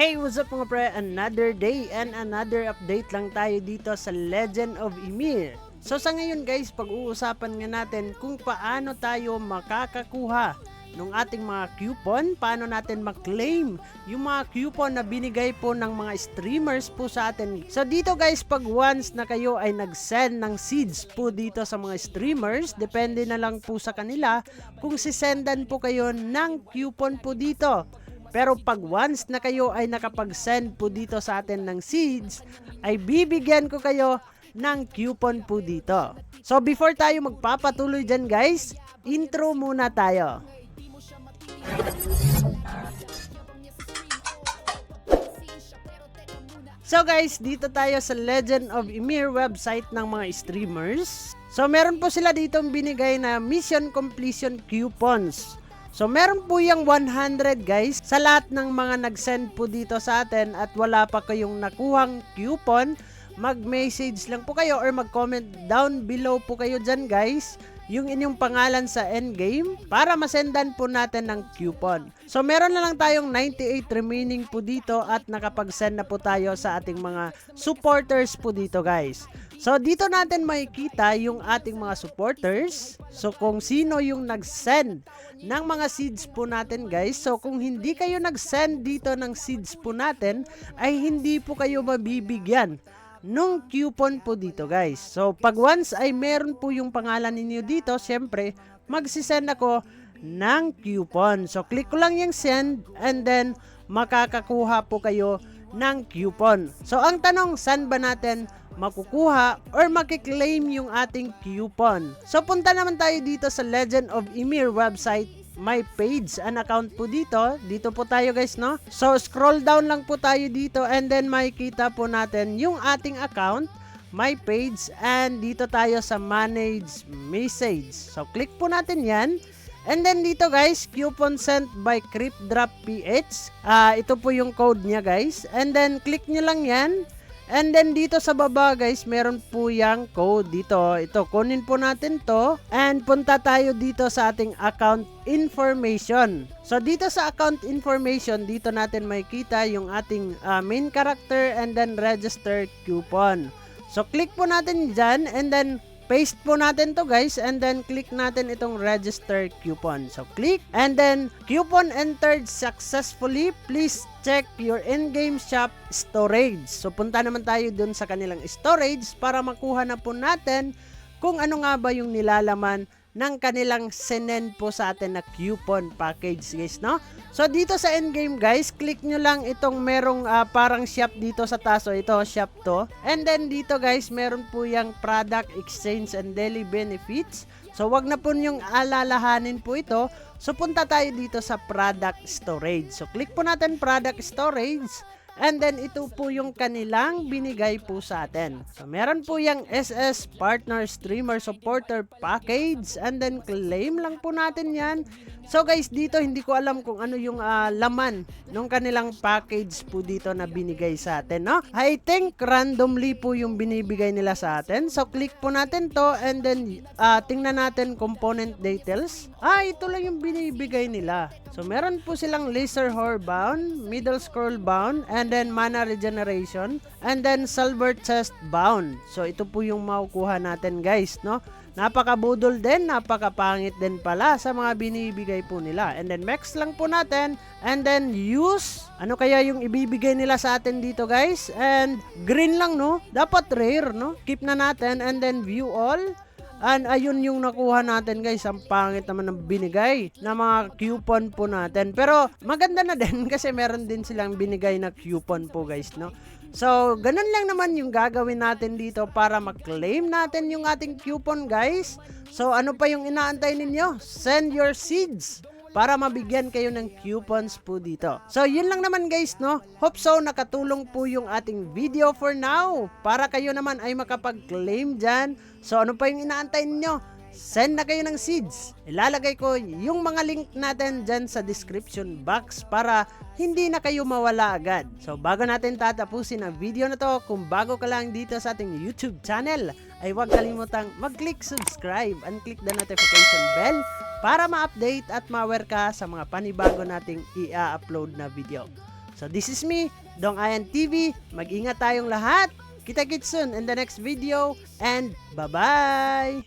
Hey, what's up mga pre? Another day and another update lang tayo dito sa Legend of Ymir. So sa ngayon guys, pag-uusapan nga natin kung paano tayo makakakuha ng ating mga coupon, paano natin maklaim yung mga coupon na binigay po ng mga streamers po sa atin. So dito guys, pag once na kayo ay nag-send ng seeds po dito sa mga streamers, depende na lang po sa kanila kung sisendan po kayo ng coupon po dito. Pero pag once na kayo ay nakapag-send po dito sa atin ng seeds, ay bibigyan ko kayo ng coupon po dito. So before tayo magpapatuloy dyan guys, intro muna tayo. So guys, dito tayo sa Legend of Ymir website ng mga streamers. So meron po sila ditong binigay na mission completion coupons. So meron po yung 100 guys sa lahat ng mga nag-send po dito sa atin at wala pa kayong nakuhang coupon, mag-message lang po kayo or mag-comment down below po kayo dyan guys yung inyong pangalan sa endgame para masendan po natin ng coupon. So meron na lang tayong 98 remaining po dito at nakapag-send na po tayo sa ating mga supporters po dito guys. So dito natin makikita yung ating mga supporters. So kung sino yung nag-send ng mga seeds po natin guys. So kung hindi kayo nag-send dito ng seeds po natin ay hindi po kayo mabibigyan nung coupon po dito guys. So pag once ay meron po yung pangalan ninyo dito, syempre magsisend ako ng coupon. So click ko lang yung send and then makakakuha po kayo ng coupon. So ang tanong, saan ba natin makukuha or makiklaim yung ating coupon? So punta naman tayo dito sa Legend of Ymir website. My page and account po dito. Dito po tayo guys, no? So scroll down lang po tayo dito and then makikita po natin yung ating account, my page, and dito tayo sa manage message. So click po natin yan. And then dito guys, coupon sent by CryptDropPH. Ito po yung code niya guys. And then click nyo lang yan. And then dito sa baba guys, meron po yung code dito. Ito, kunin po natin to. And punta tayo dito sa ating account information. So dito sa account information, dito natin makikita yung ating main character and then register coupon. So click po natin dyan and then paste po natin to guys and then click natin itong register coupon. So click and then coupon entered successfully. Please check your in-game shop storage. So punta naman tayo dun sa kanilang storage para makuha na po natin kung ano nga ba yung nilalaman ng kanilang sinend po sa atin na coupon package guys, no? So dito sa endgame guys, click nyo lang itong merong parang shop dito sa taso. Ito, shop to. And then dito guys, meron po yung product exchange and daily benefits. So wag na po nyong alalahanin po ito. So punta tayo dito sa product storage. So click po natin product storage. And then ito po yung kanilang binigay po sa atin. So meron po yung SS Partner Streamer Supporter Package. And then claim lang po natin yan. So guys, dito hindi ko alam kung ano yung laman ng kanilang package po dito na binigay sa atin, no? I think randomly po yung binibigay nila sa atin. So click po natin to and then tingnan natin component details. Ito lang yung binibigay nila. So meron po silang laser horror bound, middle scroll bound, and then mana regeneration, and then silver chest bound. So ito po yung makukuha natin guys, no? Napakabudol din, napakapangit din pala sa mga binibigay po nila. And then max lang po natin, and then use. Ano kaya yung ibibigay nila sa atin dito guys? And green lang, no? Dapat rare, no? Keep na natin, and then view all. And ayun yung nakuha natin guys. Ang pangit naman ng binigay na mga coupon po natin. Pero maganda na din kasi meron din silang binigay na coupon po guys, no? So ganun lang naman yung gagawin natin dito para mag-claim natin yung ating coupon guys. So ano pa yung inaantay ninyo? Send your seeds para mabigyan kayo ng coupons po dito. So yun lang naman guys, no? Hope so nakatulong po yung ating video for now para kayo naman ay makapag-claim dyan. So ano pa yung inaantay ninyo? Send na kayo ng seeds. Ilalagay ko yung mga link natin dyan sa description box para hindi na kayo mawala agad. So bago natin tatapusin ang video na to, kung bago ka lang dito sa ating YouTube channel, ay huwag kalimutang mag-click subscribe and click the notification bell para ma-update at ma-aware ka sa mga panibago nating i-upload na video. So this is me, Dong Ayan TV. Mag-ingat tayong lahat. Kita-kits soon in the next video and bye-bye!